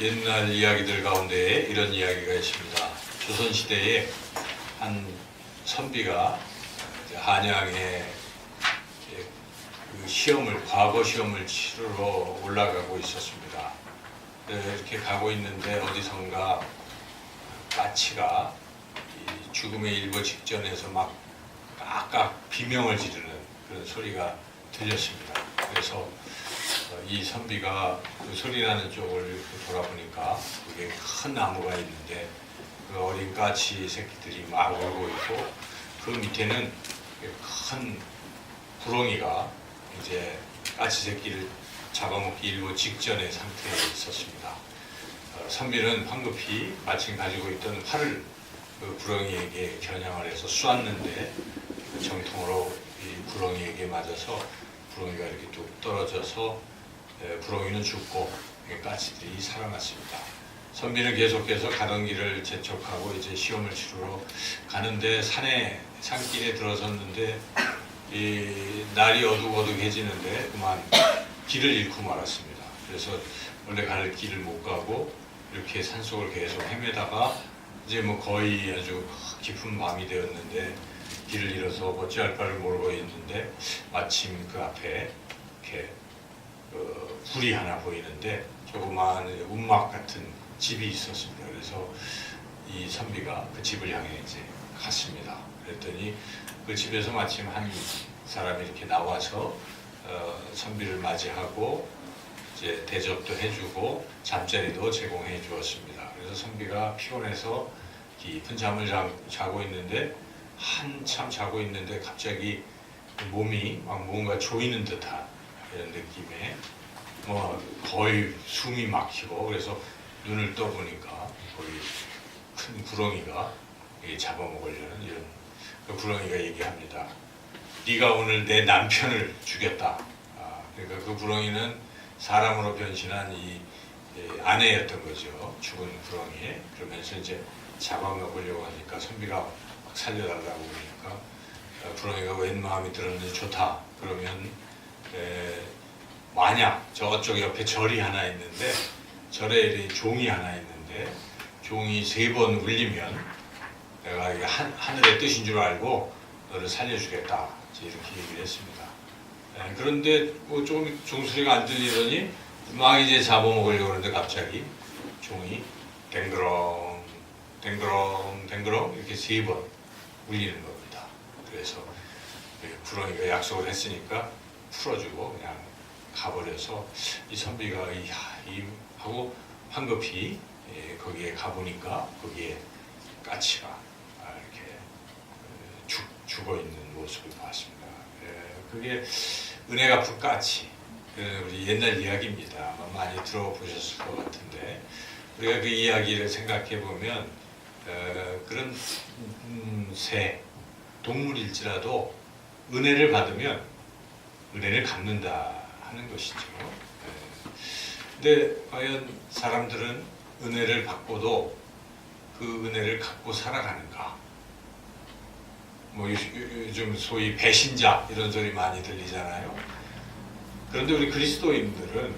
옛날 이야기들 가운데 이런 이야기가 있습니다. 조선시대에 한 선비가 한양에 그 과거 시험을 치르러 올라가고 있었습니다. 이렇게 가고 있는데 어디선가 까치가 죽음의 일보 직전에서 막 깍깍 비명을 지르는 그런 소리가 들렸습니다. 그래서 이 선비가 그 소리 나는 쪽을 돌아보니까 그게 큰 나무가 있는데 그 어린 까치 새끼들이 막 울고 있고 그 밑에는 큰 구렁이가 이제 까치 새끼를 잡아먹기 일보 직전의 상태에 있었습니다. 선비는 황급히 마침 가지고 있던 활을 그 구렁이에게 겨냥을 해서 쏘았는데 정통으로 이 구렁이에게 맞아서 구렁이가 이렇게 뚝 떨어져서 구렁이는 죽고 까치들이 살아났습니다. 선비는 계속해서 가던 길을 재촉하고 이제 시험을 치르러 가는데 산길에 들어섰는데 이 날이 어둑어둑해지는데 그만 길을 잃고 말았습니다. 그래서 원래 갈 길을 못 가고 이렇게 산속을 계속 헤매다가 이제 뭐 거의 아주 깊은 밤이 되었는데 길을 잃어서 어찌할 바를 모르고 있는데 마침 그 앞에 이렇게 불이 하나 보이는데 조그마한 움막 같은 집이 있었습니다. 그래서 이 선비가 그 집을 향해 이제 갔습니다. 그랬더니 그 집에서 마침 한 사람이 이렇게 나와서 선비를 맞이하고 이제 대접도 해주고 잠자리도 제공해 주었습니다. 그래서 선비가 피곤해서 깊은 잠을 자고 있는데 한참 자고 있는데 갑자기 몸이 막 뭔가 조이는 듯한 이런 느낌에 뭐 거의 숨이 막히고 그래서 눈을 떠보니까 거기 큰 구렁이가 잡아먹으려는 이런 그 구렁이가 얘기합니다. 네가 오늘 내 남편을 죽였다. 그러니까 그 구렁이는 사람으로 변신한 이 아내였던 거죠. 죽은 구렁이에. 그러면서 이제 잡아먹으려고 하니까 선비가 막 살려달라고 그러니까 구렁이가 웬 마음이 들었는지 좋다. 그러면 만약 저쪽 옆에 절이 하나 있는데 절에 종이 하나 있는데 종이 3번 울리면 내가 이게 하늘의 뜻인 줄 알고 너를 살려주겠다. 이렇게 얘기를 했습니다. 그런데 뭐 조금 종소리가 안 들리더니 막 이제 잡아먹으려고 하는데 갑자기 종이 댕그렁 댕그렁 댕그렁 이렇게 3번 울리는 겁니다. 그래서 구렁이가 약속을 했으니까 풀어주고 그냥 가버려서 이 선비가 하고 황급히 거기에 가보니까 거기에 까치가 이렇게 죽어 있는 모습을 봤습니다. 그게 은혜 갚은 까치. 우리 옛날 이야기입니다. 아마 많이 들어보셨을 것 같은데 우리가 그 이야기를 생각해 보면 그런 새 동물일지라도 은혜를 받으면 은혜를 갚는다 하는 것이죠. 근데 과연 사람들은 은혜를 받고도 그 은혜를 갖고 살아가는가? 뭐 요즘 소위 배신자 이런 소리 많이 들리잖아요. 그런데 우리 그리스도인들은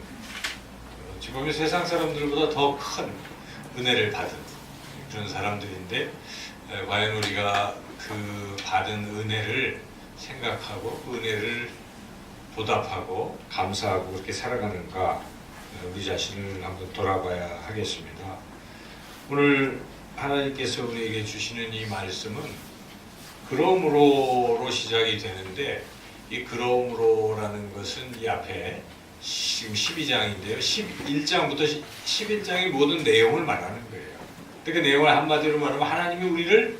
어찌 보면 세상 사람들보다 더 큰 은혜를 받은 그런 사람들인데 과연 우리가 그 받은 은혜를 생각하고 그 은혜를 보답하고 감사하고 그렇게 살아가는가 우리 자신을 한번 돌아봐야 하겠습니다. 오늘 하나님께서 우리에게 주시는 이 말씀은 그러므로로 시작이 되는데 이 그러므로라는 것은 이 앞에 지금 12장인데요. 11장부터 11장의 모든 내용을 말하는 거예요. 그 내용을 한마디로 말하면 하나님이 우리를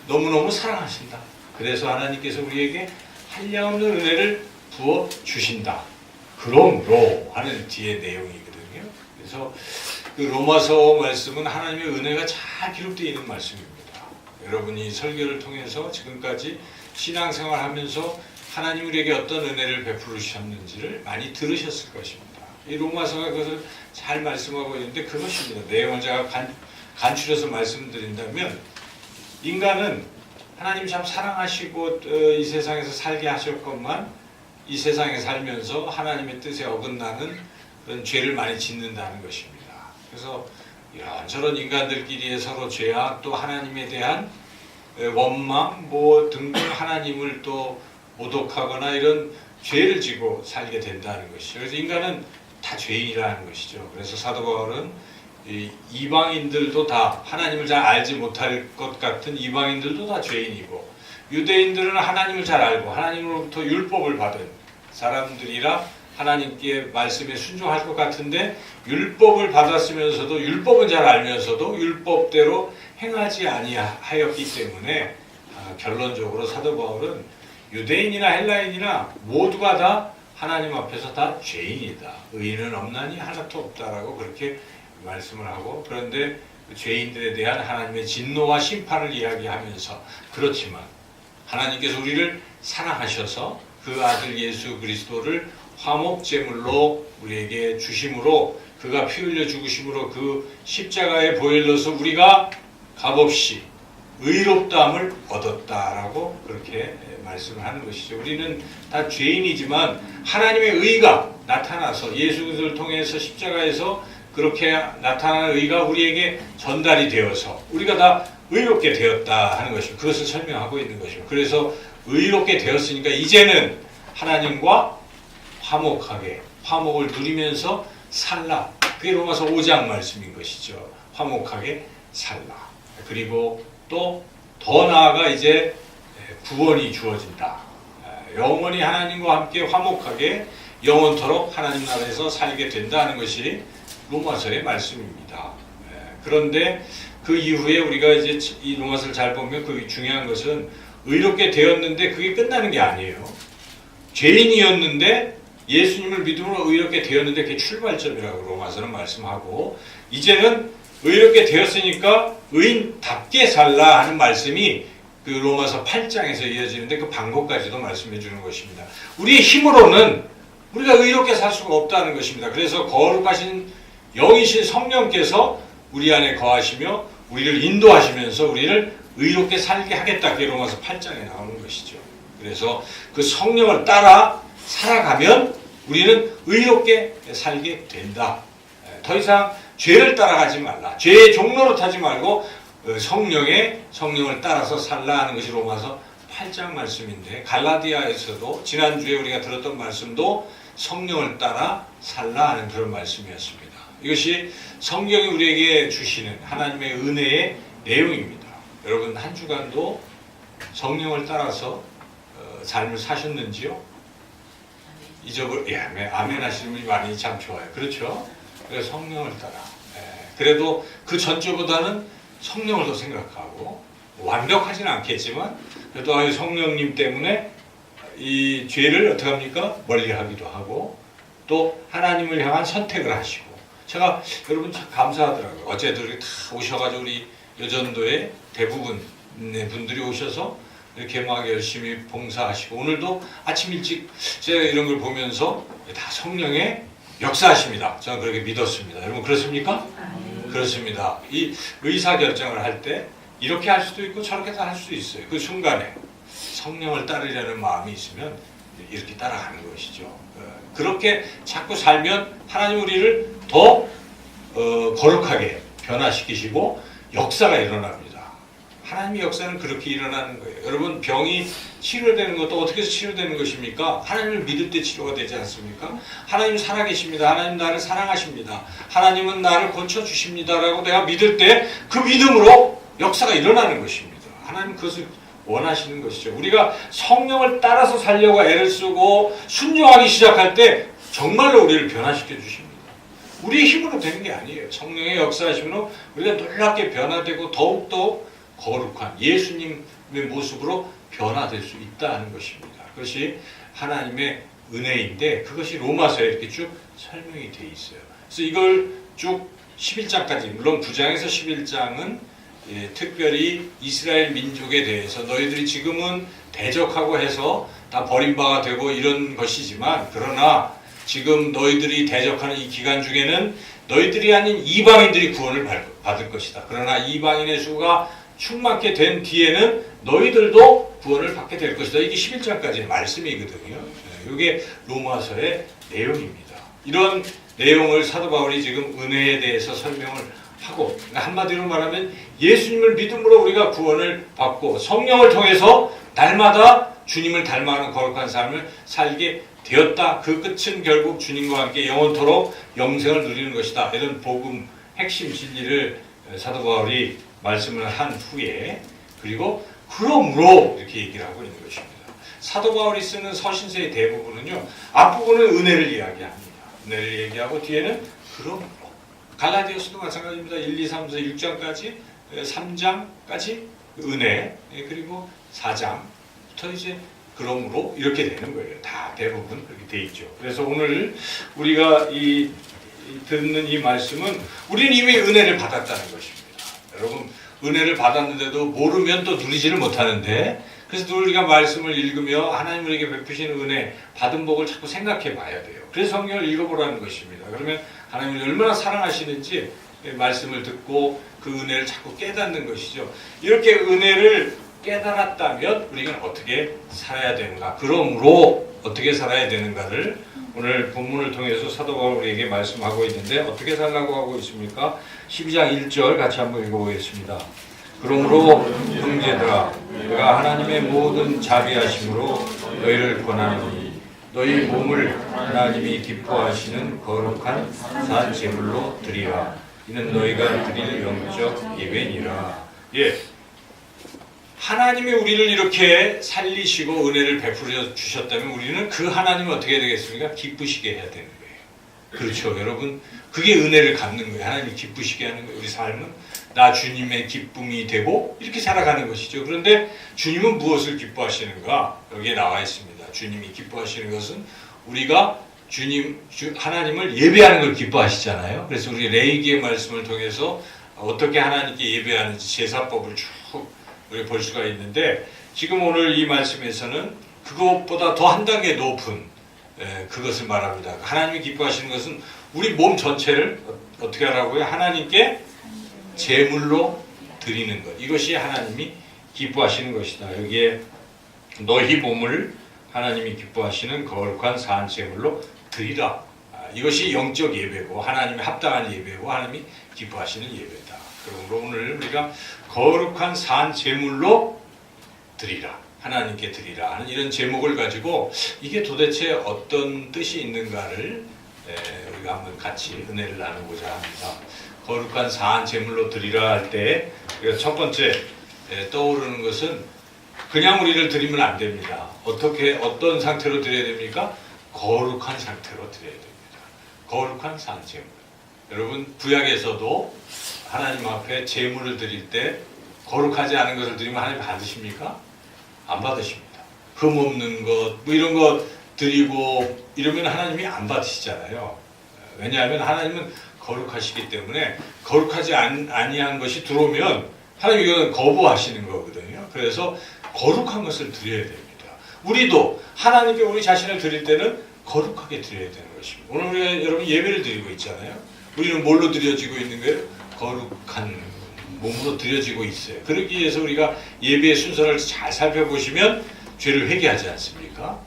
너무너무 사랑하신다. 그래서 하나님께서 우리에게 한량없는 은혜를 부어 주신다. 그러므로 하는 뒤에 내용이거든요. 그래서 그 로마서 말씀은 하나님의 은혜가 잘 기록되어 있는 말씀입니다. 여러분이 설교를 통해서 지금까지 신앙생활하면서 하나님 우리에게 어떤 은혜를 베풀으셨는지를 많이 들으셨을 것입니다. 이 로마서가 그것을 잘 말씀하고 있는데 그것입니다. 내용을 제가 간추려서 말씀드린다면 인간은 하나님 참 사랑하시고 이 세상에서 살게 하셨건만 이 세상에 살면서 하나님의 뜻에 어긋나는 그런 죄를 많이 짓는다는 것입니다. 그래서 이런저런 인간들끼리의 서로 죄악, 또 하나님에 대한 원망 뭐 등등 하나님을 또 모독하거나 이런 죄를 지고 살게 된다는 것이죠. 그래서 인간은 다 죄인이라는 것이죠. 그래서 사도 바울은 이방인들도 다 하나님을 잘 알지 못할 것 같은 이방인들도 다 죄인이고, 유대인들은 하나님을 잘 알고 하나님으로부터 율법을 받은 사람들이라 하나님께 말씀에 순종할 것 같은데, 율법을 받았으면서도 율법은 잘 알면서도 율법대로 행하지 아니하였기 때문에 결론적으로 사도 바울은 유대인이나 헬라인이나 모두가 다 하나님 앞에서 다 죄인이다. 의인은 없나니 하나도 없다라고 그렇게 말씀을 하고, 그런데 죄인들에 대한 하나님의 진노와 심판을 이야기하면서, 그렇지만 하나님께서 우리를 사랑하셔서 그 아들 예수 그리스도를 화목제물로 우리에게 주심으로, 그가 피 흘려 죽으심으로 그 십자가의 보혈로서 우리가 값없이 의롭다함을 얻었다라고 그렇게 말씀을 하는 것이죠. 우리는 다 죄인이지만 하나님의 의가 나타나서 예수 그리스도를 통해서 십자가에서 그렇게 나타나는 의가 우리에게 전달이 되어서 우리가 다 의롭게 되었다 하는 것이죠. 그것을 설명하고 있는 것이죠. 그래서 의롭게 되었으니까 이제는 하나님과 화목하게, 화목을 누리면서 살라. 그게 로마서 5장 말씀인 것이죠. 화목하게 살라. 그리고 또 더 나아가 이제 구원이 주어진다. 영원히 하나님과 함께 화목하게 영원토록 하나님 나라에서 살게 된다는 것이 로마서의 말씀입니다. 그런데 그 이후에 우리가 이제 이 로마서를 잘 보면 그 중요한 것은 의롭게 되었는데 그게 끝나는 게 아니에요. 죄인이었는데 예수님을 믿음으로 의롭게 되었는데 그게 출발점이라고 로마서는 말씀하고, 이제는 의롭게 되었으니까 의인답게 살라 하는 말씀이 그 로마서 8장에서 이어지는데 그 방법까지도 말씀해 주는 것입니다. 우리의 힘으로는 우리가 의롭게 살 수가 없다는 것입니다. 그래서 거룩하신 영이신 성령께서 우리 안에 거하시며 우리를 인도하시면서 우리를 의롭게 살게 하겠다. 그게 로마서 8장에 나오는 것이죠. 그래서 그 성령을 따라 살아가면 우리는 의롭게 살게 된다. 더 이상 죄를 따라가지 말라. 죄의 종로로 타지 말고 성령을 따라서 살라 하는 것이 로마서 8장 말씀인데, 갈라디아에서도 지난주에 우리가 들었던 말씀도 성령을 따라 살라 하는 그런 말씀이었습니다. 이것이 성경이 우리에게 주시는 하나님의 은혜의 내용입니다. 여러분 한 주간도 성령을 따라서 삶을 사셨는지요? 아멘 하시는 분이 많이 참 좋아요. 그렇죠? 그래서 성령을 따라. 그래도 그 전주보다는 성령을 더 생각하고, 완벽하지는 않겠지만 그래도 성령님 때문에 이 죄를 어떻게 합니까? 멀리하기도 하고, 또 하나님을 향한 선택을 하시고. 제가 여러분 참 감사하더라고요. 어제도 이렇게 다 오셔가지고 우리 여전도에 대부분의 분들이 오셔서 이렇게 막 열심히 봉사하시고, 오늘도 아침 일찍 제가 이런 걸 보면서 다 성령의 역사하십니다. 저는 그렇게 믿었습니다. 여러분 그렇습니까? 그렇습니다. 이 의사결정을 할 때 이렇게 할 수도 있고 저렇게 할 수도 있어요. 그 순간에 성령을 따르려는 마음이 있으면 이렇게 따라가는 것이죠. 그렇게 자꾸 살면 하나님 우리를 더 거룩하게 변화시키시고 역사가 일어납니다. 하나님의 역사는 그렇게 일어나는 거예요. 여러분 병이 치료되는 것도 어떻게 해서 치료되는 것입니까? 하나님을 믿을 때 치료가 되지 않습니까? 하나님 살아계십니다. 하나님 나를 사랑하십니다. 하나님은 나를 고쳐주십니다. 라고 내가 믿을 때 그 믿음으로 역사가 일어나는 것입니다. 하나님 그것을 원하시는 것이죠. 우리가 성령을 따라서 살려고 애를 쓰고 순종하기 시작할 때 정말로 우리를 변화시켜 주십니다. 우리의 힘으로 되는 게 아니에요. 성령의 역사하심으로 우리가 놀랍게 변화되고 더욱더 거룩한 예수님의 모습으로 변화될 수 있다는 것입니다. 그것이 하나님의 은혜인데 그것이 로마서에 이렇게 쭉 설명이 돼 있어요. 그래서 이걸 쭉 11장까지, 물론 9장에서 11장은 특별히 이스라엘 민족에 대해서 너희들이 지금은 대적하고 해서 다 버림받아 되고 이런 것이지만, 그러나 지금 너희들이 대적하는 이 기간 중에는 너희들이 아닌 이방인들이 구원을 받을 것이다. 그러나 이방인의 수가 충만케 된 뒤에는 너희들도 구원을 받게 될 것이다. 이게 11장까지의 말씀이거든요. 이게 로마서의 내용입니다. 이런 내용을 사도 바울이 지금 은혜에 대해서 설명을 하고, 한마디로 말하면 예수님을 믿음으로 우리가 구원을 받고 성령을 통해서 날마다 주님을 닮아가는 거룩한 삶을 살게 되었다. 그 끝은 결국 주님과 함께 영원토록 영생을 누리는 것이다. 이런 복음 핵심 진리를 사도 바울이 말씀을 한 후에, 그리고 그러므로 이렇게 얘기를 하고 있는 것입니다. 사도 바울이 쓰는 서신서의 대부분은요, 앞부분은 은혜를 이야기합니다. 은혜를 얘기하고 뒤에는 그러므로. 갈라디아서도 마찬가지입니다. 1, 2, 3, 4, 6장까지 3장까지 은혜, 그리고 4장부터 이제 그러므로 이렇게 되는 거예요. 다 대부분 그렇게 돼 있죠. 그래서 오늘 우리가 듣는 이 말씀은 우리는 이미 은혜를 받았다는 것입니다. 여러분, 은혜를 받았는데도 모르면 또 누리지를 못하는데, 그래서 우리가 말씀을 읽으며 하나님 우리에게 베푸시는 은혜, 받은 복을 자꾸 생각해 봐야 돼요. 그래서 성경을 읽어보라는 것입니다. 그러면 하나님이 얼마나 사랑하시는지 말씀을 듣고 그 은혜를 자꾸 깨닫는 것이죠. 이렇게 은혜를 깨달았다면 우리가 어떻게 살아야 되는가, 그러므로 어떻게 살아야 되는가를 오늘 본문을 통해서 사도 바울이 우리에게 말씀하고 있는데, 어떻게 살라고 하고 있습니까? 12장 1절 같이 한번 읽어보겠습니다. 그러므로 형제들아, 내가 하나님의 모든 자비하심으로 너희를 권하노니 너희 몸을 하나님이 기뻐하시는 거룩한 산 제물로 드리라. 이는 너희가 드릴 영적 예배니라. 예, 하나님이 우리를 이렇게 살리시고 은혜를 베풀어 주셨다면 우리는 그 하나님은 어떻게 되겠습니까? 기쁘시게 해야 되는 거예요. 그렇죠, 여러분. 그게 은혜를 갚는 거예요. 하나님이 기쁘시게 하는 거예요. 우리 삶은 나 주님의 기쁨이 되고 이렇게 살아가는 것이죠. 그런데 주님은 무엇을 기뻐하시는가? 여기에 나와 있습니다. 주님이 기뻐하시는 것은 우리가 하나님을 예배하는 걸 기뻐하시잖아요. 그래서 우리 레위기의 말씀을 통해서 어떻게 하나님께 예배하는지 제사법을 쭉 우리 볼 수가 있는데, 지금 오늘 이 말씀에서는 그것보다 더 한 단계 높은 그것을 말합니다. 하나님이 기뻐하시는 것은 우리 몸 전체를 어떻게 하라고요? 하나님께 제물로 드리는 것. 이것이 하나님이 기뻐하시는 것이다. 여기에 너희 몸을 하나님이 기뻐하시는 거룩한 산 제물로 드리라. 이것이 영적 예배고 하나님의 합당한 예배고 하나님이 기뻐하시는 예배다. 그러므로 오늘 우리가 거룩한 산 제물로 드리라, 하나님께 드리라 하는 이런 제목을 가지고 이게 도대체 어떤 뜻이 있는가를 우리가 한번 같이 은혜를 나누고자 합니다. 거룩한 산 제물로 드리라 할 때 첫 번째 떠오르는 것은 그냥 우리를 드리면 안 됩니다. 어떤 상태로 드려야 됩니까? 거룩한 상태로 드려야 됩니다. 거룩한 산 제물. 여러분, 구약에서도 하나님 앞에 제물을 드릴 때 거룩하지 않은 것을 드리면 하나님 받으십니까? 안 받으십니다. 흠 없는 것, 뭐 이런 것 드리고 이러면 하나님이 안 받으시잖아요. 왜냐하면 하나님은 거룩하시기 때문에 거룩하지 아니한 것이 들어오면 하나님이 이건 거부하시는 거거든요. 그래서 거룩한 것을 드려야 됩니다. 우리도 하나님께 우리 자신을 드릴 때는 거룩하게 드려야 되는 것입니다. 오늘 우리가 여러분 예배를 드리고 있잖아요. 우리는 뭘로 드려지고 있는 거예요? 거룩한 몸으로 드려지고 있어요. 그러기 위해서 우리가 예배의 순서를 잘 살펴보시면 죄를 회개하지 않습니까?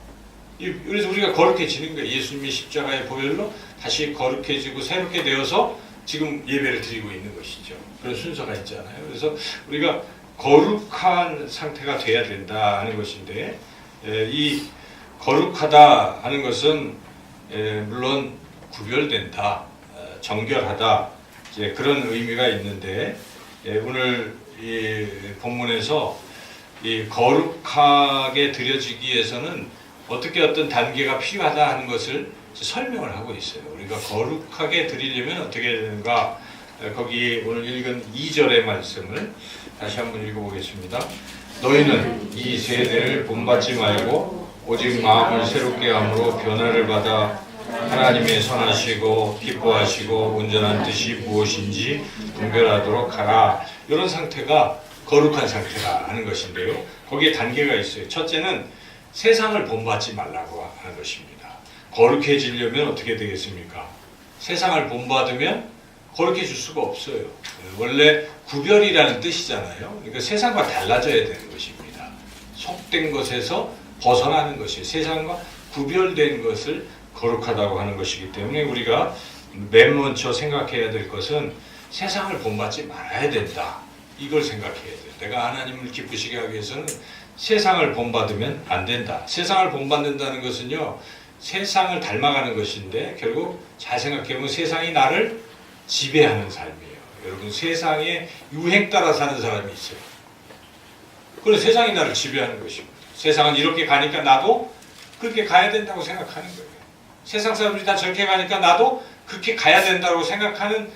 그래서 우리가 거룩해지는 거예요. 예수님의 십자가의 보혈로 다시 거룩해지고 새롭게 되어서 지금 예배를 드리고 있는 것이죠. 그런 순서가 있잖아요. 그래서 우리가 거룩한 상태가 돼야 된다 하는 것인데, 이 거룩하다 하는 것은 물론 구별된다, 정결하다, 이제 그런 의미가 있는데, 오늘 이 본문에서 이 거룩하게 드려지기 위해서는 어떻게 어떤 단계가 필요하다 하는 것을 설명을 하고 있어요. 우리가 거룩하게 드리려면 어떻게 해야 되는가? 거기 오늘 읽은 2절의 말씀을 다시 한번 읽어보겠습니다. 너희는 이 세대를 본받지 말고 오직 마음을 새롭게 함으로 변화를 받아 하나님의 선하시고 기뻐하시고 온전한 뜻이 무엇인지 분별하도록 하라. 이런 상태가 거룩한 상태라 하는 것인데요. 거기에 단계가 있어요. 첫째는 세상을 본받지 말라고 하는 것입니다. 거룩해지려면 어떻게 되겠습니까? 세상을 본받으면 거룩해질 수가 없어요. 원래 구별이라는 뜻이잖아요. 그러니까 세상과 달라져야 되는 것입니다. 속된 것에서 벗어나는 것이 세상과 구별된 것을 거룩하다고 하는 것이기 때문에 우리가 맨 먼저 생각해야 될 것은 세상을 본받지 말아야 된다. 이걸 생각해야 돼. 내가 하나님을 기쁘시게 하기 위해서는 세상을 본받으면 안 된다. 세상을 본받는다는 것은요, 세상을 닮아가는 것인데 결국 잘 생각해보면 세상이 나를 지배하는 삶이에요. 여러분, 세상의 유행 따라 사는 사람이 있어요. 그건 세상이 나를 지배하는 것입니다. 세상은 이렇게 가니까 나도 그렇게 가야 된다고 생각하는 거예요. 세상 사람들이 다 저렇게 가니까 나도 그렇게 가야 된다고 생각하는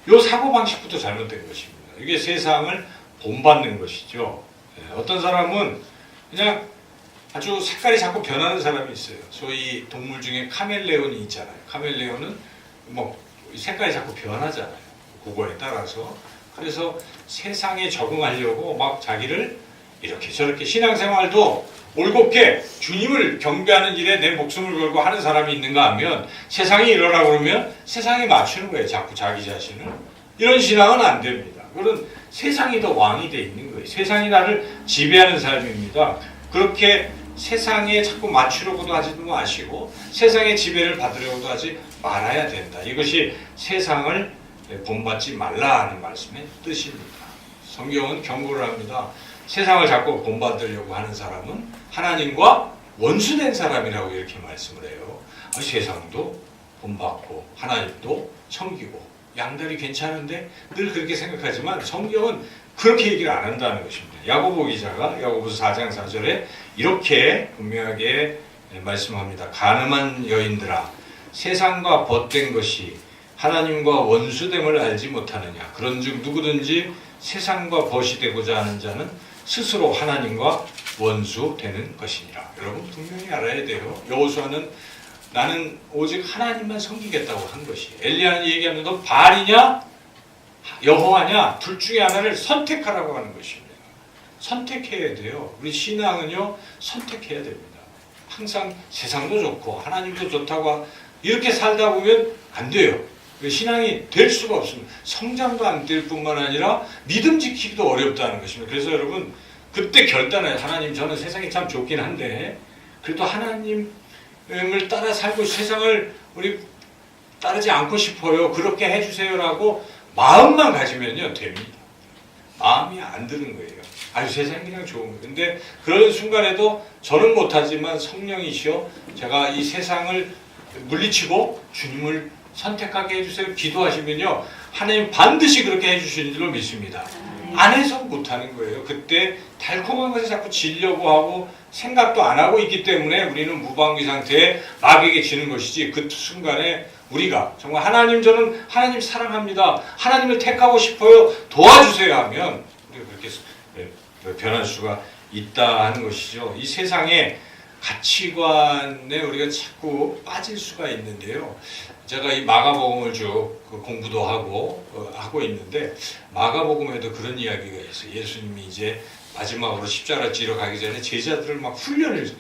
요 사고방식부터 잘못된 것입니다. 이게 세상을 본받는 것이죠. 어떤 사람은 그냥 아주 색깔이 자꾸 변하는 사람이 있어요. 소위 동물 중에 카멜레온이 있잖아요. 카멜레온은 뭐 색깔이 자꾸 변하잖아요. 그거에 따라서. 그래서 세상에 적응하려고 막 자기를 이렇게 저렇게 신앙생활도 올곧게 주님을 경배하는 일에 내 목숨을 걸고 하는 사람이 있는가 하면 세상이 이러라 그러면 세상에 맞추는 거예요. 자꾸 자기 자신을. 이런 신앙은 안 됩니다. 그건 세상이 더 왕이 돼 있는 거예요. 세상이 나를 지배하는 삶입니다. 그렇게 세상에 자꾸 맞추려고도 하지도 마시고 세상의 지배를 받으려고도 하지 말아야 된다. 이것이 세상을 본받지 말라 하는 말씀의 뜻입니다. 성경은 경고를 합니다. 세상을 자꾸 본받으려고 하는 사람은 하나님과 원수된 사람이라고 이렇게 말씀을 해요. 세상도 본받고 하나님도 섬기고 양다리 괜찮은데 늘 그렇게 생각하지만 성경은 그렇게 얘기를 안 한다는 것입니다. 야고보 기자가 야고보서 4장 4절에 이렇게 분명하게 말씀합니다. 가늠한 여인들아, 세상과 벗된 것이 하나님과 원수됨을 알지 못하느냐. 그런즉 누구든지 세상과 벗이 되고자 하는 자는 스스로 하나님과 원수되는 것이니라. 여러분 분명히 알아야 돼요. 여호수아는 나는 오직 하나님만 섬기겠다고 한 것이. 엘리야는 얘기하면 너 바알이냐 여호와냐 둘 중에 하나를 선택하라고 하는 것입니다. 선택해야 돼요. 우리 신앙은요 선택해야 됩니다. 항상 세상도 좋고 하나님도 좋다고 이렇게 살다 보면 안 돼요. 신앙이 될 수가 없습니다. 성장도 안 될 뿐만 아니라 믿음 지키기도 어렵다는 것입니다. 그래서 여러분 그때 결단해요. 하나님 저는 세상이 참 좋긴 한데 그래도 하나님을 따라 살고 세상을 우리 따르지 않고 싶어요. 그렇게 해주세요라고 마음만 가지면요 됩니다. 마음이 안 드는 거예요. 아주 세상이 그냥 좋은 거예요. 근데 그런 순간에도 저는 못하지만 성령이시여 제가 이 세상을 물리치고 주님을 선택하게 해주세요. 기도하시면요 하나님 반드시 그렇게 해주시는 줄로 믿습니다. 안 해서 못하는 거예요. 그때 달콤한 것에 자꾸 지려고 하고 생각도 안 하고 있기 때문에 우리는 무방비 상태에 마귀에게 지는 것이지 그 순간에 우리가 정말 하나님 저는 하나님 사랑합니다. 하나님을 택하고 싶어요. 도와주세요 하면 우리가 그렇게 변할 수가 있다 하는 것이죠. 이 세상에 가치관에 우리가 자꾸 빠질 수가 있는데요. 제가 이 마가복음을 쭉 공부도 하고 있는데 마가복음에도 그런 이야기가 있어요. 예수님이 이제 마지막으로 십자가를 지러 가기 전에 제자들을 막 훈련을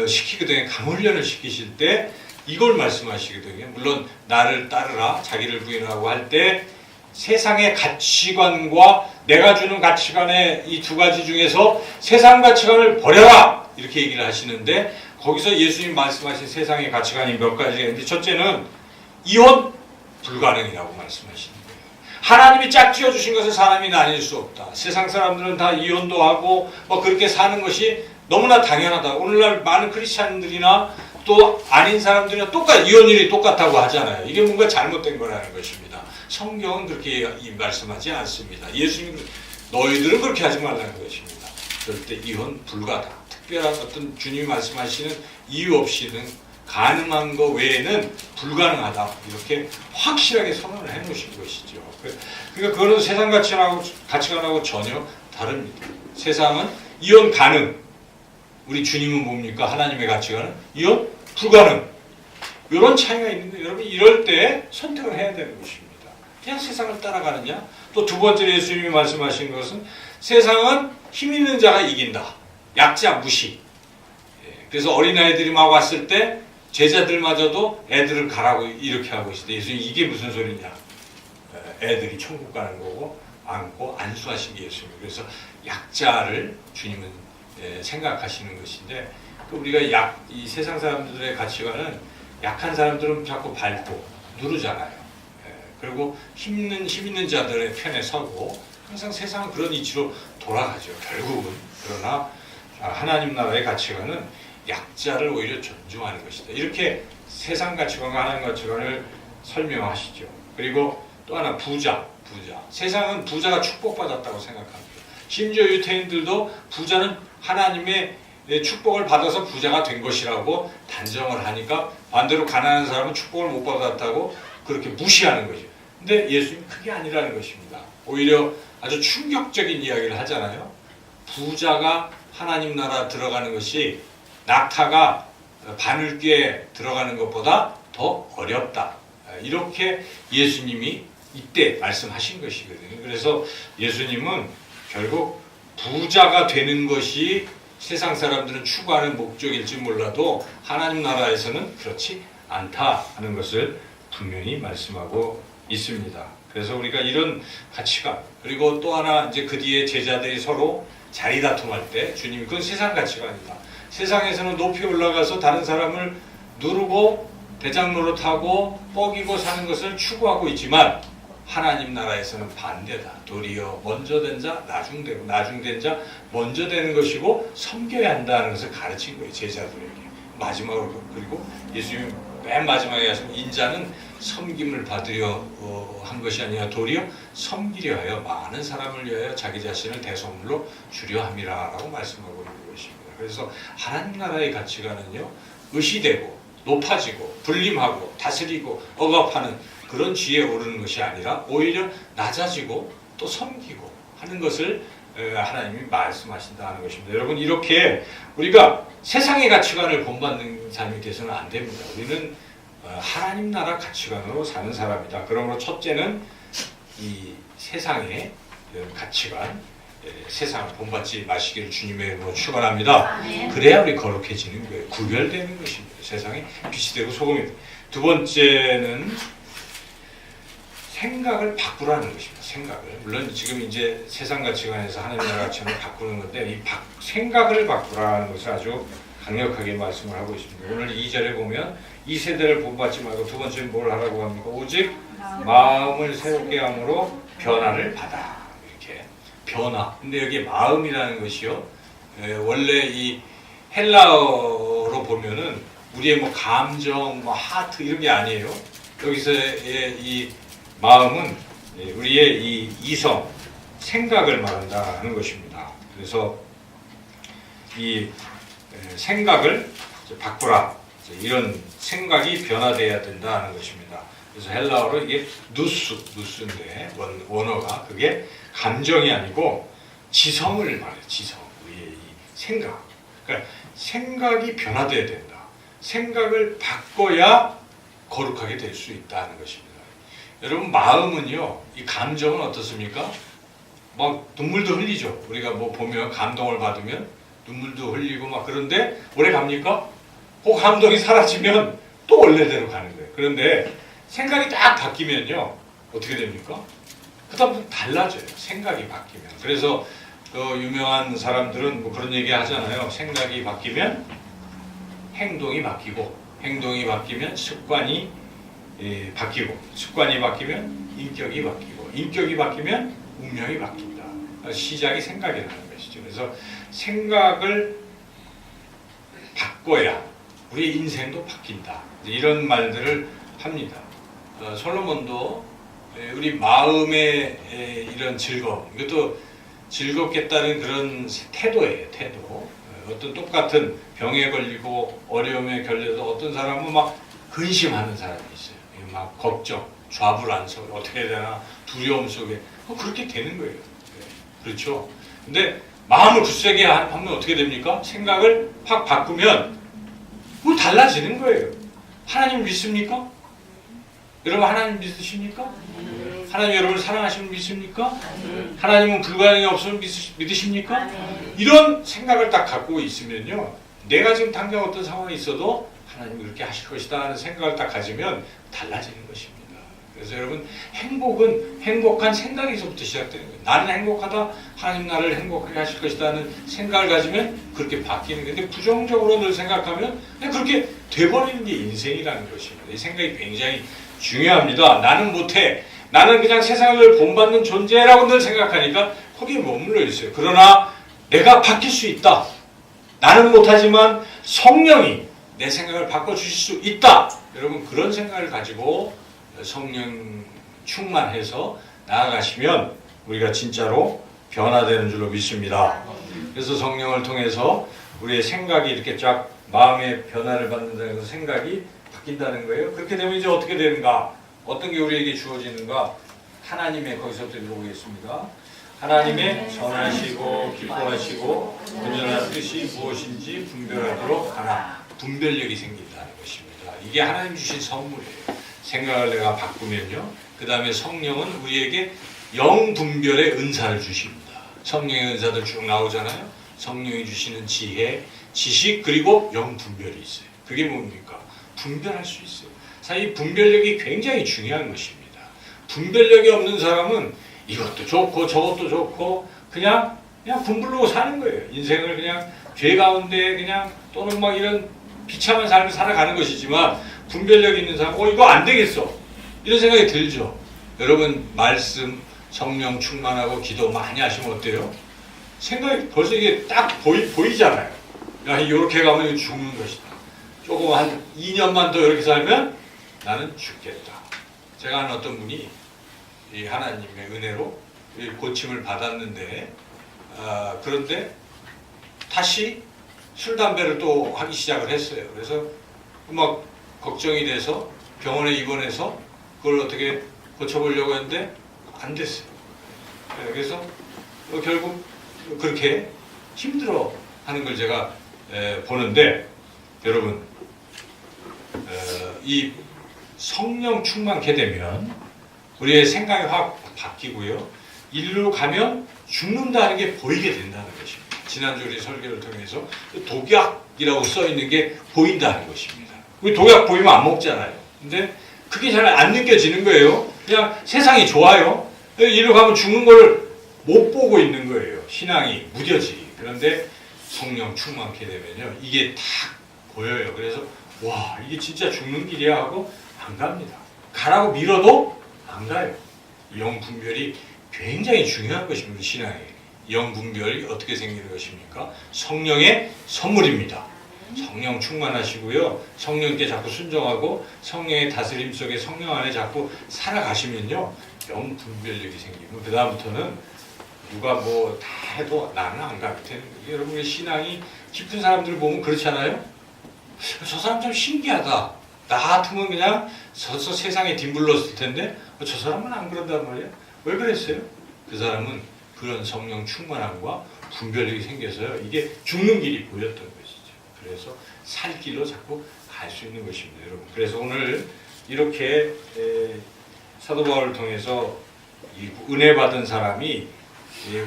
시키거든요. 강훈련을 시키실 때 이걸 말씀하시거든요. 물론 나를 따르라 자기를 부인하고 할 때 세상의 가치관과 내가 주는 가치관의 이 두 가지 중에서 세상 가치관을 버려라 이렇게 얘기를 하시는데 거기서 예수님 말씀하신 세상의 가치관이 몇 가지가 있는데 첫째는 이혼 불가능이라고 말씀하시는 거예요. 하나님이 짝지어 주신 것을 사람이 나뉠 수 없다. 세상 사람들은 다 이혼도 하고 뭐 그렇게 사는 것이 너무나 당연하다. 오늘날 많은 크리스찬들이나 또 아닌 사람들이나 이혼율이 똑같다고 하잖아요. 이게 뭔가 잘못된 거라는 것입니다. 성경은 그렇게 말씀하지 않습니다. 예수님은 너희들은 그렇게 하지 말라는 것입니다. 절대 이혼 불가다. 특별한 어떤 주님이 말씀하시는 이유 없이는 가능한 것 외에는 불가능하다. 이렇게 확실하게 선언을 해놓으신 것이죠. 그러니까 그거는 세상 가치관하고 전혀 다릅니다. 세상은 이혼 가능. 우리 주님은 뭡니까? 하나님의 가치관은 이혼 불가능. 이런 차이가 있는데 여러분 이럴 때 선택을 해야 되는 것입니다. 그냥 세상을 따라가느냐? 또 두 번째로 예수님이 말씀하신 것은 세상은 힘 있는 자가 이긴다. 약자 무시. 그래서 어린아이들이 막 왔을 때 제자들마저도 애들을 가라고 이렇게 하고 있을 때 예수님이 이게 무슨 소리냐. 애들이 천국 가는 거고 안고 안수하신 게 예수님. 그래서 약자를 주님은 생각하시는 것인데 또 우리가 이 세상 사람들의 가치관은 약한 사람들은 자꾸 밟고 누르잖아요. 그리고 힘 있는 자들의 편에 서고 항상 세상은 그런 이치로 돌아가죠. 결국은. 그러나 하나님 나라의 가치관은 약자를 오히려 존중하는 것이다. 이렇게 세상 가치관과 하나님 가치관을 설명하시죠. 그리고 또 하나 부자. 세상은 부자가 축복받았다고 생각합니다. 심지어 유태인들도 부자는 하나님의 축복을 받아서 부자가 된 것이라고 단정을 하니까 반대로 가난한 사람은 축복을 못 받았다고 그렇게 무시하는 거죠. 근데 예수님은 그게 아니라는 것입니다. 오히려 아주 충격적인 이야기를 하잖아요. 부자가 하나님 나라 들어가는 것이 낙타가 바늘귀에 들어가는 것보다 더 어렵다. 이렇게 예수님이 이때 말씀하신 것이거든요. 그래서 예수님은 결국 부자가 되는 것이 세상 사람들은 추구하는 목적일지 몰라도 하나님 나라에서는 그렇지 않다 하는 것을 분명히 말씀하고 있습니다. 그래서 우리가 이런 가치관, 그리고 또 하나 이제 그 뒤에 제자들이 서로 자리 다툼할 때 주님이 그건 세상 가치관이다. 세상에서는 높이 올라가서 다른 사람을 누르고 대장 노릇하고 뻐기고 사는 것을 추구하고 있지만 하나님 나라에서는 반대다. 도리어 먼저 된 자 나중되고 나중된 자 먼저 되는 것이고 섬겨야 한다는 것을 가르친 거예요. 제자들에게. 마지막으로. 그리고 예수님이 맨 마지막에 하신 인자는 섬김을 받으려 한 것이 아니라 도리어 섬기려 하여 많은 사람을 위하여 자기 자신을 대속물로 주려 함이라 라고 말씀하고 있는 것입니다. 그래서 하나님 나라의 가치관은요, 의시되고 높아지고 불림하고 다스리고 억압하는 그런 지혜에 오르는 것이 아니라 오히려 낮아지고 또 섬기고 하는 것을 하나님이 말씀하신다는 것입니다. 여러분, 이렇게 우리가 세상의 가치관을 본받는 삶이 돼서는 안 됩니다. 우리는 하나님 나라 가치관으로 사는 사람이다. 그러므로 첫째는 이 세상의 가치관, 세상을 본받지 마시기를 주님의 이름으로 축원합니다. 그래야 우리 거룩해지는 거예요. 구별되는 것입니다. 세상에 빛이 되고 소금이 되고. 두 번째는 생각을 바꾸라는 것입니다. 생각을. 물론 지금 이제 세상 가치관에서 하나님 나라 가치관을 바꾸는 건데 이 생각을 바꾸라는 것을 아주 강력하게 말씀을 하고 있습니다. 오늘 2절에 보면 이 세대를 본받지 말고 두 번째는 뭘 하라고 합니까? 오직 마음을 새롭게 함으로 변화를 받아. 이렇게 변화. 근데 여기 마음이라는 것이요. 원래 이 헬라어로 보면은 우리의 뭐 감정, 뭐 하트 이런 게 아니에요. 여기서의 이 마음은 우리의 이 이성, 생각을 말한다는 것입니다. 그래서 이 생각을 바꾸라. 이런 생각이 변화되어야 된다는 것입니다. 그래서 헬라어로 이게 누스인데 원어가 그게 감정이 아니고 지성을 말해요. 지성, 우리의 이 생각. 그러니까 생각이 변화되어야 된다. 생각을 바꿔야 거룩하게 될 수 있다는 것입니다. 여러분, 마음은요, 이 감정은 어떻습니까? 막 눈물도 흘리죠. 우리가 뭐 보면 감동을 받으면 눈물도 흘리고 막 그런데 오래 갑니까? 그 감동이 사라지면 또 원래대로 가는 거예요. 그런데 생각이 딱 바뀌면요, 어떻게 됩니까? 그다음부터 달라져요. 생각이 바뀌면. 그래서 그 유명한 사람들은 뭐 그런 얘기 하잖아요. 생각이 바뀌면 행동이 바뀌고, 행동이 바뀌면 습관이 바뀌고, 습관이 바뀌면 인격이 바뀌고, 인격이 바뀌면 운명이 바뀐다. 시작이 생각이라는 것이죠. 그래서 생각을 바꿔야 우리 인생도 바뀐다. 이런 말들을 합니다. 솔로몬도 우리 마음의 이런 즐거움, 이것도 즐겁겠다는 그런 태도예요. 태도. 어떤 똑같은 병에 걸리고 어려움에 걸려도 어떤 사람은 막 근심하는 사람이 있어요. 막 걱정, 좌불안석, 어떻게 해야 되나, 두려움 속에 그렇게 되는 거예요. 그렇죠. 근데 마음을 굳세게 하면 어떻게 됩니까? 생각을 확 바꾸면 뭐 달라지는 거예요. 하나님 믿습니까? 여러분, 하나님 믿으십니까? 하나님 여러분을 사랑하시는 믿습니까? 하나님은 불가능이 없으면 믿으십니까? 이런 생각을 딱 갖고 있으면요, 내가 지금 당장 어떤 상황이 있어도 하나님이 그렇게 하실 것이다 하는 생각을 딱 가지면 달라지는 것입니다. 그래서 여러분 행복은 행복한 생각에서부터 시작되는 거예요. 나는 행복하다. 하나님 나를 행복하게 하실 것이라는 생각을 가지면 그렇게 바뀌는 거예요. 근데 부정적으로 늘 생각하면 그냥 그렇게 돼버리는 게 인생이라는 것입니다. 이 생각이 굉장히 중요합니다. 나는 못해. 나는 그냥 세상을 본받는 존재라고 늘 생각하니까 거기에 머물러 있어요. 그러나 내가 바뀔 수 있다. 나는 못하지만 성령이 내 생각을 바꿔주실 수 있다. 여러분 그런 생각을 가지고 성령 충만해서 나아가시면 우리가 진짜로 변화되는 줄로 믿습니다. 그래서 성령을 통해서 우리의 생각이 이렇게 쫙 마음의 변화를 받는다는 것은 생각이 바뀐다는 거예요. 그렇게 되면 이제 어떻게 되는가? 어떤 게 우리에게 주어지는가? 하나님의 거기서부터 읽어보겠습니다. 하나님의 선하시고 기뻐하시고 온전한 뜻이 무엇인지 분별하도록 하나. 분별력이 생긴다는 것입니다. 이게 하나님 주신 선물이에요. 생각을 내가 바꾸면요. 그 다음에 성령은 우리에게 영분별의 은사를 주십니다. 성령의 은사들 쭉 나오잖아요. 성령이 주시는 지혜, 지식 그리고 영분별이 있어요. 그게 뭡니까? 분별할 수 있어요. 사실 분별력이 굉장히 중요한 것입니다. 분별력이 없는 사람은 이것도 좋고 저것도 좋고 그냥 분불르고 사는 거예요. 인생을 그냥 죄 가운데 그냥 또는 막 이런 비참한 삶을 살아가는 것이지만 분별력 있는 사람, 이거 안 되겠어. 이런 생각이 들죠. 여러분 말씀, 성령 충만하고 기도 많이 하시면 어때요? 생각이 벌써 이게 딱 보이잖아요. 야, 이렇게 가면 이거 죽는 것이다. 조금 한 2년만 더 이렇게 살면 나는 죽겠다. 제가 아는 어떤 분이 이 하나님의 은혜로 고침을 받았는데 그런데 다시 술, 담배를 또 하기 시작을 했어요. 그래서 막 걱정이 돼서 병원에 입원해서 그걸 어떻게 고쳐보려고 했는데 안 됐어요. 그래서 결국 그렇게 힘들어 하는 걸 제가 보는데 여러분 이 성령 충만케 되면 우리의 생각이 확 바뀌고요. 일로 가면 죽는다는 게 보이게 된다는 것입니다. 지난주 우리 설교를 통해서 독약이라고 써있는 게 보인다는 것입니다. 우리 독약 보이면 안 먹잖아요. 근데 그게 잘 안 느껴지는 거예요. 그냥 세상이 좋아요. 일로 가면 죽는 걸 못 보고 있는 거예요. 신앙이 무뎌지기. 그런데 성령 충만케 되면요. 이게 딱 보여요. 그래서 와 이게 진짜 죽는 길이야 하고 안 갑니다. 가라고 밀어도 안 가요. 영 분별이 굉장히 중요한 것입니다. 우리 신앙에. 영 분별이 어떻게 생기는 것입니까? 성령의 선물입니다. 성령 충만하시고요. 성령께 자꾸 순종하고 성령의 다스림 속에 성령 안에 자꾸 살아가시면요. 영 분별력이 생기고 그 다음부터는 누가 뭐 다 해도 나는 안 가게 되는 거예요. 여러분의 신앙이 깊은 사람들을 보면 그렇잖아요. 저 사람 좀 신기하다. 나 같으면 그냥 서서 세상에 뒹굴렀을 텐데 저 사람은 안 그런단 말이야. 왜 그랬어요? 그 사람은 그런 성령 충만함과 분별력이 생겨서요. 이게 죽는 길이 보였던 것이죠. 그래서 살 길로 자꾸 갈 수 있는 것입니다, 여러분. 그래서 오늘 이렇게 사도 바울을 통해서 이 은혜 받은 사람이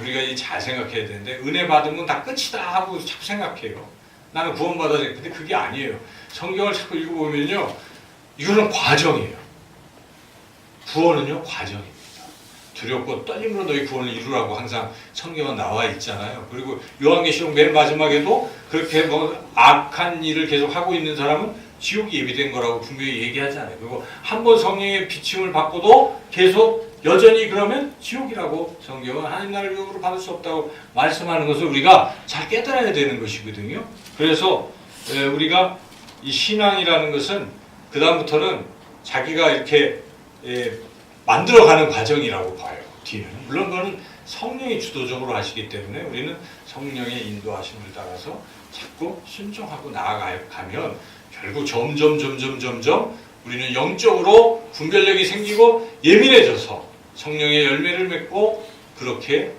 우리가 잘 생각해야 되는데 은혜 받으면 다 끝이다 하고 자꾸 생각해요. 나는 구원받아야 돼. 근데 그게 아니에요. 성경을 자꾸 읽어보면요. 이거는 과정이에요. 구원은요, 과정입니다. 두렵고 떨림으로 너희 구원을 이루라고 항상 성경은 나와 있잖아요. 그리고 요한계시록 맨 마지막에도 그렇게 뭐 악한 일을 계속 하고 있는 사람은 지옥이 예비된 거라고 분명히 얘기하잖아요. 그리고 한번 성령의 비침을 받고도 계속 여전히 그러면 지옥이라고 성경은 하나님 나라를 유업으로 받을 수 없다고 말씀하는 것을 우리가 잘 깨달아야 되는 것이거든요. 그래서 우리가 이 신앙이라는 것은 그 다음부터는 자기가 이렇게 만들어가는 과정이라고 봐요. 뒤에는. 물론 그거는 성령이 주도적으로 하시기 때문에 우리는 성령의 인도하심을 따라서 자꾸 순종하고 나아가면 결국 점점 우리는 영적으로 분별력이 생기고 예민해져서 성령의 열매를 맺고 그렇게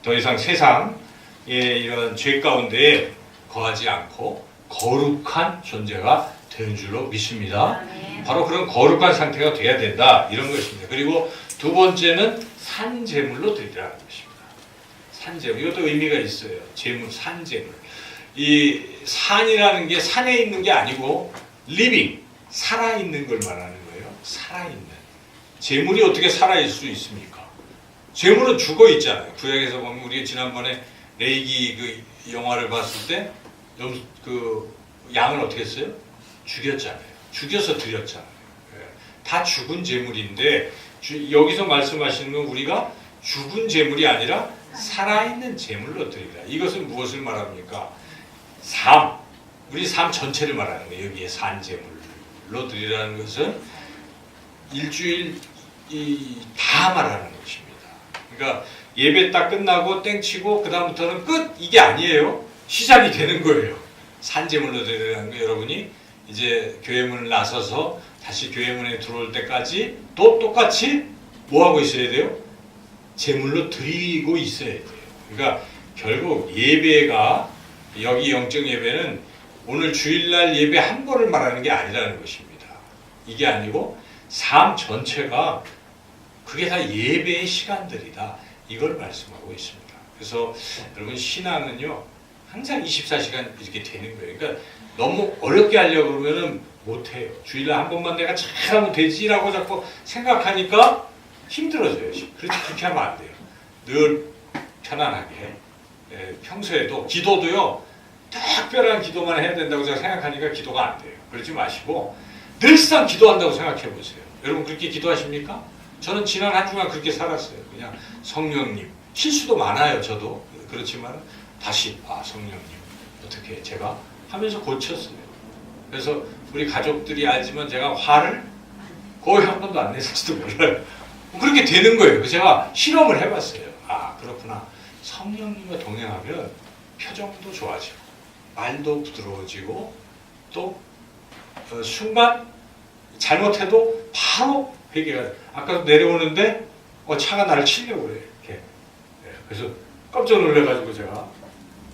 더 이상 세상의 이런 죄 가운데 거하지 않고 거룩한 존재가 되는 줄로 믿습니다. 바로 그런 거룩한 상태가 돼야 된다 이런 것입니다. 그리고 두 번째는 산제물로 드리라는 것입니다. 산제물 이것도 의미가 있어요. 제물, 산제물. 이 산이라는 게 산에 있는 게 아니고 living 살아있는 걸 말하는 거예요. 살아있는. 재물이 어떻게 살아있을 수 있습니까? 재물은 죽어 있잖아요. 구약에서 보면 우리 지난번에 레이기 그 영화를 봤을 때 그 양을 어떻게 했어요? 죽였잖아요. 죽여서 드렸잖아요. 다 죽은 재물인데 여기서 말씀하시는 건 우리가 죽은 재물이 아니라 살아있는 재물로 드리라. 이것은 무엇을 말합니까? 삶, 우리 삶 전체를 말하는 거예요. 여기에 산 재물로 드리라는 것은 일주일 다 말하는 것입니다. 그러니까 예배 딱 끝나고 땡치고 그 다음부터는 끝! 이게 아니에요. 시작이 되는 거예요. 산 재물로 드리라는 거. 여러분이 이제 교회 문을 나서서 다시 교회 문에 들어올 때까지 또 똑같이 뭐 하고 있어야 돼요? 제물로 드리고 있어야 돼요. 그러니까 결국 예배가, 여기 영적 예배는 오늘 주일날 예배 한 번을 말하는 게 아니라는 것입니다. 이게 아니고 삶 전체가 그게 다 예배의 시간들이다. 이걸 말씀하고 있습니다. 그래서 여러분 신앙은요 항상 24시간 이렇게 되는 거예요. 그러니까 너무 어렵게 하려고 그러면은 못해요. 주일날 한 번만 내가 잘하면 되지라고 자꾸 생각하니까 힘들어져요. 그렇게 하면 안 돼요. 늘 편안하게. 평소에도 기도도요. 특별한 기도만 해야 된다고 제가 생각하니까 기도가 안 돼요. 그러지 마시고 늘상 기도한다고 생각해 보세요. 여러분 그렇게 기도하십니까? 저는 지난 한 주간 그렇게 살았어요. 그냥 성령님. 실수도 많아요. 저도. 그렇지만 다시 성령님 어떻게 제가 하면서 고쳤어요. 그래서 우리 가족들이 알지만 제가 화를 거의 한 번도 안 냈을지도 몰라요. 그렇게 되는 거예요. 제가 실험을 해봤어요. 그렇구나. 성령님과 동행하면 표정도 좋아지고 말도 부드러워지고 또 순간 잘못해도 바로 회개가. 아까 내려오는데 차가 나를 치려고 그래. 이렇게. 그래서 깜짝 놀래가지고 제가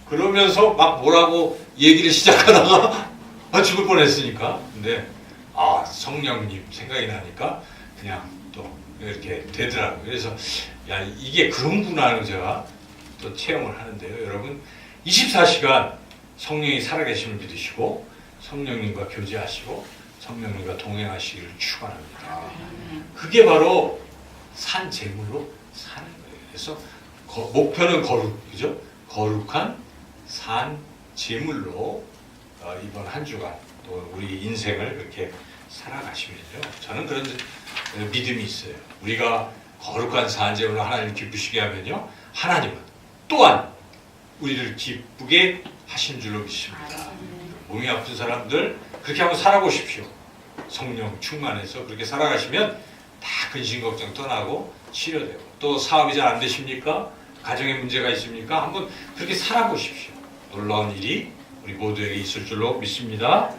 그러면서 막 뭐라고 얘기를 시작하다가 죽을 뻔했으니까. 근데 성령님 생각이 나니까 그냥 또 이렇게 되더라고요. 그래서 이게 그런구나 하고 제가 또 체험을 하는데요. 여러분 24시간 성령이 살아계심을 믿으시고 성령님과 교제하시고 성령님과 동행하시기를 축원합니다. 그게 바로 산 제물로 사는 거예요. 그래서 목표는 거룩, 그죠? 거룩한 산 제물로 이번 한 주간 또 우리 인생을 그렇게 살아가시면요. 저는 그런 믿음이 있어요. 우리가 거룩한 산 제물로 하나님을 기쁘시게 하면요. 하나님은 또한 우리를 기쁘게 하신 줄로 믿습니다. 몸이 아픈 사람들 그렇게 한번 살아보십시오. 성령 충만해서 그렇게 살아가시면 다 근심 걱정 떠나고 치료되고. 또 사업이 잘 안 되십니까? 가정에 문제가 있습니까? 한번 그렇게 살아보십시오. 놀라운 일이 우리 모두에게 있을 줄로 믿습니다.